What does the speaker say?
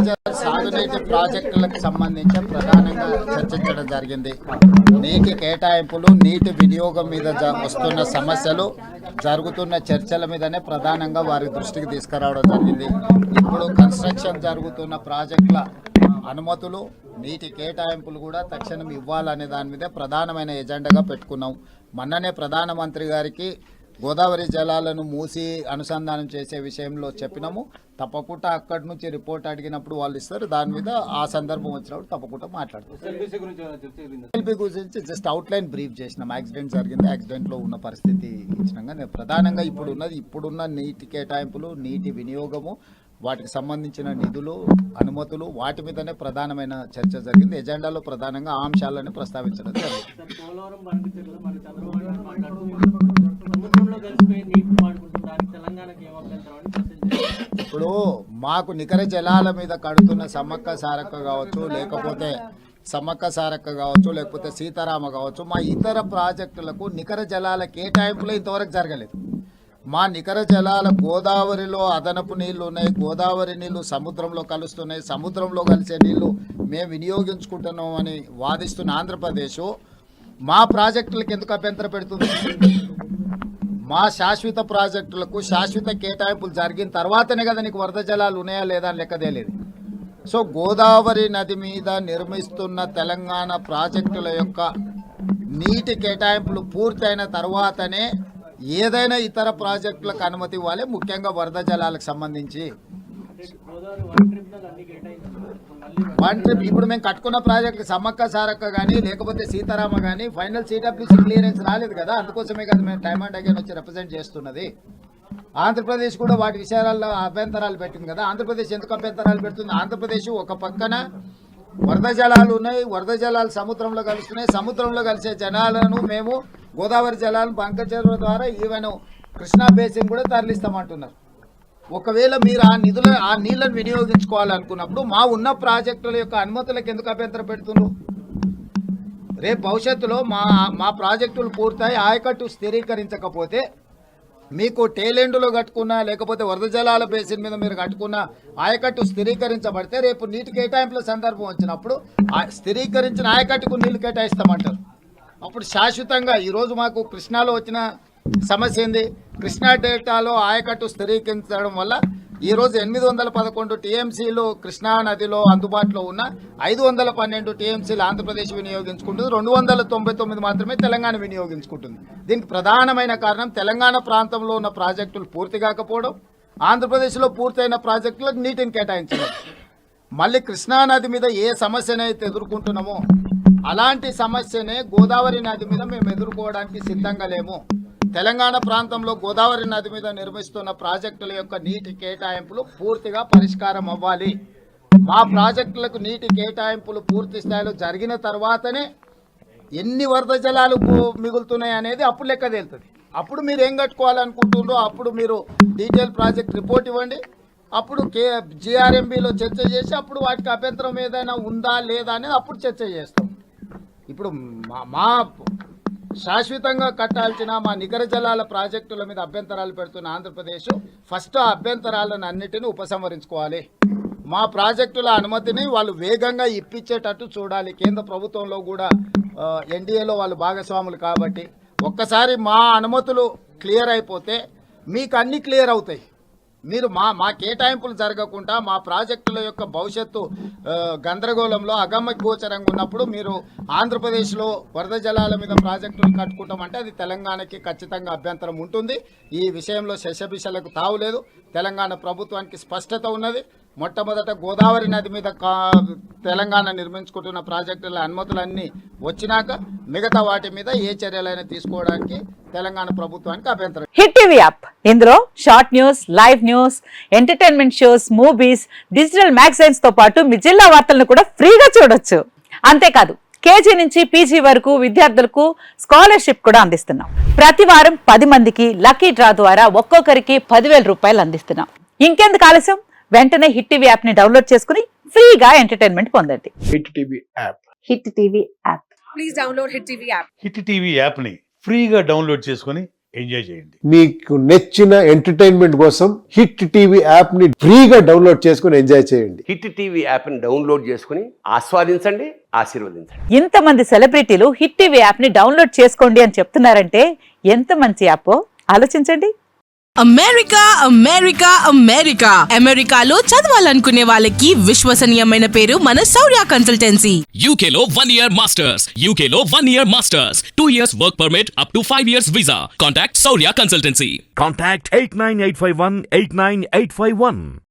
Major సాగునీటి ప్రాజెక్టులకు సంబంధించి ప్రధానంగా చర్చించడం జరిగింది. నీటి కేటాయింపులు, నీటి వినియోగం మీద వస్తున్న సమస్యలు, జరుగుతున్న చర్చల మీదనే ప్రధానంగా వారి దృష్టికి తీసుకురావడం జరిగింది. ఇప్పుడు కన్స్ట్రక్షన్ జరుగుతున్న ప్రాజెక్టుల అనుమతులు, నీటి కేటాయింపులు కూడా తక్షణం ఇవ్వాలనే దాని మీద ప్రధానమైన ఎజెండాగా పెట్టుకున్నాం. మొన్ననే ప్రధానమంత్రి గారికి గోదావరి జలాలను మూసి అనుసంధానం చేసే విషయంలో చెప్పినాము. తప్పకుండా అక్కడి నుంచి రిపోర్ట్ అడిగినప్పుడు వాళ్ళు ఇస్తారు. దాని మీద ఆ సందర్భం వచ్చినప్పుడు తప్పకుండా మాట్లాడతాం. ఎల్పీ గురించి జస్ట్ అవుట్లైన్ బ్రీఫ్ చేసినాం. యాక్సిడెంట్ జరిగింది, యాక్సిడెంట్లో ఉన్న పరిస్థితి ఇచ్చినాక నేను ప్రధానంగా ఇప్పుడున్న నీటి కేటాయింపులు, నీటి వినియోగము, వాటికి సంబంధించిన నిధులు, అనుమతులు, వాటి మీదనే ప్రధానమైన చర్చ జరిగింది. ఎజెండాలో ప్రధానంగా ఆ అంశాలను ప్రస్తావించడం జరిగింది. ఇప్పుడు మాకు నికర జలాల మీద కడుతున్న సమ్మక్క సారక్క కావచ్చు, లేకపోతే లేకపోతే సీతారామ కావచ్చు, మా ఇతర ప్రాజెక్టులకు నికర జలాల కేటాయింపులు ఇంతవరకు జరగలేదు. మా నికర జలాల గోదావరిలో అదనపు నీళ్లు ఉన్నాయి, గోదావరి నీళ్లు సముద్రంలో కలుస్తున్నాయి, సముద్రంలో కలిసే నీళ్లు మేము వినియోగించుకుంటున్నాం అని వాదిస్తున్న ఆంధ్రప్రదేశ్ మా ప్రాజెక్టులకు ఎందుకు అభ్యంతరం పెడుతుంది? మా శాశ్వత ప్రాజెక్టులకు శాశ్వత కేటాయింపులు జరిగిన తర్వాతనే కదా నీకు వరద జలాలు ఉన్నాయా లేదా అని లెక్కదేలేదు. సో గోదావరి నది మీద నిర్మిస్తున్న తెలంగాణ ప్రాజెక్టుల యొక్క నీటి కేటాయింపులు పూర్తయిన తర్వాతనే ఏదైనా ఇతర ప్రాజెక్టులకు అనుమతి ఇవ్వాలి. ముఖ్యంగా వరద జలాలకు సంబంధించి వన్ ట్రిప్ ఇప్పుడు మేము కట్టుకున్న ప్రాజెక్టు సమ్మక్క సారక్క కానీ లేకపోతే సీతారామ కానీ ఫైనల్ సిడబ్ల్యూసీ క్లియరెన్స్ రాలేదు కదా. అందుకోసమే కదా మేము టైమ్ అండ్ అగైన్ వచ్చి రిప్రజెంట్ చేస్తున్నది. ఆంధ్రప్రదేశ్ కూడా వాటి విషయాల్లో అభ్యంతరాలు పెట్టింది కదా. ఆంధ్రప్రదేశ్ ఎందుకు అభ్యంతరాలు పెడుతుంది? ఆంధ్రప్రదేశ్ ఒక పక్కన వరద జలాలు ఉన్నాయి, వరద జలాలు సముద్రంలో కలుస్తున్నాయి, సముద్రంలో కలిసే జలాలను మేము గోదావరి జలాలను బంకచెరువుల ద్వారా ఈవెన్ కృష్ణా బేసిన్ కూడా తరలిస్తామంటున్నారు. ఒకవేళ మీరు ఆ నీళ్లను వినియోగించుకోవాలనుకున్నప్పుడు మా ఉన్న ప్రాజెక్టుల యొక్క అనుమతులకు ఎందుకు అభ్యంతరం పెడుతున్నారు? రేపు భవిష్యత్తులో మా ప్రాజెక్టులు పూర్తయి ఆయకట్టు స్థిరీకరించకపోతే మీకు టేలెండ్లో కట్టుకున్నా లేకపోతే వరద జలాల బేసిన్ మీద మీరు కట్టుకున్న ఆయకట్టు స్థిరీకరించబడితే రేపు నీటి కేటాయింపుల సందర్భం వచ్చినప్పుడు స్థిరీకరించిన ఆయకట్టుకు నీళ్లు కేటాయిస్తామంటారు. అప్పుడు శాశ్వతంగా ఈరోజు మాకు కృష్ణాలో వచ్చిన సమస్య ఏంది? కృష్ణా డెల్టాలో ఆయకట్టు స్థిరీకరించడం వల్ల ఈరోజు 811 టీఎంసీలు కృష్ణా నదిలో అందుబాటులో ఉన్న 512 టీఎంసీలు ఆంధ్రప్రదేశ్ వినియోగించుకుంటుంది, 299 మాత్రమే తెలంగాణ వినియోగించుకుంటుంది. దీనికి ప్రధానమైన కారణం తెలంగాణ ప్రాంతంలో ఉన్న ప్రాజెక్టులు పూర్తి కాకపోవడం, ఆంధ్రప్రదేశ్లో పూర్తయిన ప్రాజెక్టులకు నీటిని కేటాయించడం. మళ్ళీ కృష్ణా నది మీద ఏ సమస్యనైతే ఎదుర్కొంటున్నామో అలాంటి సమస్యనే గోదావరి నది మీద మేము ఎదుర్కోవడానికి సిద్ధంగా లేము. తెలంగాణ ప్రాంతంలో గోదావరి నది మీద నిర్మిస్తున్న ప్రాజెక్టుల యొక్క నీటి కేటాయింపులు పూర్తిగా పరిష్కారం అవ్వాలి. మా ప్రాజెక్టులకు నీటి కేటాయింపులు పూర్తి స్థాయిలో జరిగిన తర్వాతనే ఎన్ని వరద జలాలు మిగులుతున్నాయి అనేది అప్పుడు లెక్క తేలుతుంది. అప్పుడు మీరు ఏం కట్టుకోవాలనుకుంటుండ్రో అప్పుడు మీరు డీటెయిల్ ప్రాజెక్ట్ రిపోర్ట్ ఇవ్వండి. అప్పుడు జిఆర్ఎంబీలో చర్చ చేసి అప్పుడు వాటికి అభ్యంతరం ఏదైనా ఉందా లేదా అనేది అప్పుడు చర్చ చేస్తాం. ఇప్పుడు మా శాశ్వతంగా కట్టాల్సిన మా నికర జలాల ప్రాజెక్టుల మీద అభ్యంతరాలు పెడుతున్న ఆంధ్రప్రదేశ్ ఫస్ట్ ఆ అభ్యంతరాలను అన్నిటినీ ఉపసంహరించుకోవాలి. మా ప్రాజెక్టుల అనుమతిని వాళ్ళు వేగంగా ఇప్పించేటట్టు చూడాలి. కేంద్ర ప్రభుత్వంలో కూడా ఎన్డీఏలో వాళ్ళు భాగస్వాములు కాబట్టి ఒక్కసారి మా అనుమతులు క్లియర్ అయిపోతే మీకు అన్నీ క్లియర్ అవుతాయి. మీరు మా కేటాయింపులు జరగకుండా మా ప్రాజెక్టుల యొక్క భవిష్యత్తు గందరగోళంలో అగమ్య గోచరంగా ఉన్నప్పుడు మీరు ఆంధ్రప్రదేశ్లో వరద జలాల మీద ప్రాజెక్టులు కట్టుకుంటామంటే అది తెలంగాణకి ఖచ్చితంగా అభ్యంతరం ఉంటుంది. ఈ విషయంలో శశబిషలకు తావులేదు. తెలంగాణ ప్రభుత్వానికి స్పష్టత ఉన్నది. మొట్టమొదట గోదావరి నది మీద తెలంగాణ నిర్మించుకుంటున్న ప్రాజెక్టుల అనుమతులన్నీ వచ్చినాక మిగతా వాటి మీద ఏ చర్యలైనా తీసుకోవడానికి తెలంగాణ ప్రభుత్వానికి అభ్యంతరం. హిట్ టీవీ యాప్, ఇందులో short news, live news, entertainment shows, movies, digital magazines తో పాటు మీ జిల్లా వార్తలను కూడా ఫ్రీగా చూడొచ్చు. అంతేకాదు కేజీ నుంచి పీజీ వరకు విద్యార్థులకు స్కాలర్షిప్ కూడా అందిస్తున్నాం. ప్రతి వారం 10 మందికి లక్కీ డ్రా ద్వారా ఒక్కొక్కరికి 10,000 రూపాయలు అందిస్తున్నాం. ఇంకెందుకు ఆలస్యం, వెంటనే హిట్ టీవీ యాప్ ని డౌన్లోడ్ చేసుకుని ఫ్రీగా ఎంటర్టైన్మెంట్ పొందండి. Hit TV app. Hit TV app. Please download hit TV app. Hit TV app ని ఫ్రీగా డౌన్లోడ్ చేసుకుని ఎంజాయ్ చేయండి. మీకు నచ్చిన ఎంటర్టైన్మెంట్ కోసం హిట్ టీవీ యాప్ ని ఫ్రీగా డౌన్లోడ్ చేసుకుని ఎంజాయ్ చేయండి. హిట్ టీవీ యాప్ని డౌన్లోడ్ చేసుకుని ఆస్వాదించండి, ఆశీర్వదించండి. ఇంతమంది సెలబ్రిటీలు హిట్ టీవీ యాప్ ని డౌన్లోడ్ చేసుకోండి అని చెప్తున్నారంటే ఎంత మంచి యాప్ ఆలోచించండి. అమెరికా అమెరికా అమెరికా అమెరికాలో చదవాలనుకునే వాళ్ళకి విశ్వసనీయమైన పేరు మన శౌర్య consultancy. UK Law 1 Year Masters. UK Law 1 Year Masters. 2 years work permit up to 5 years visa. Contact Saurya Consultancy. Contact 89851 89851.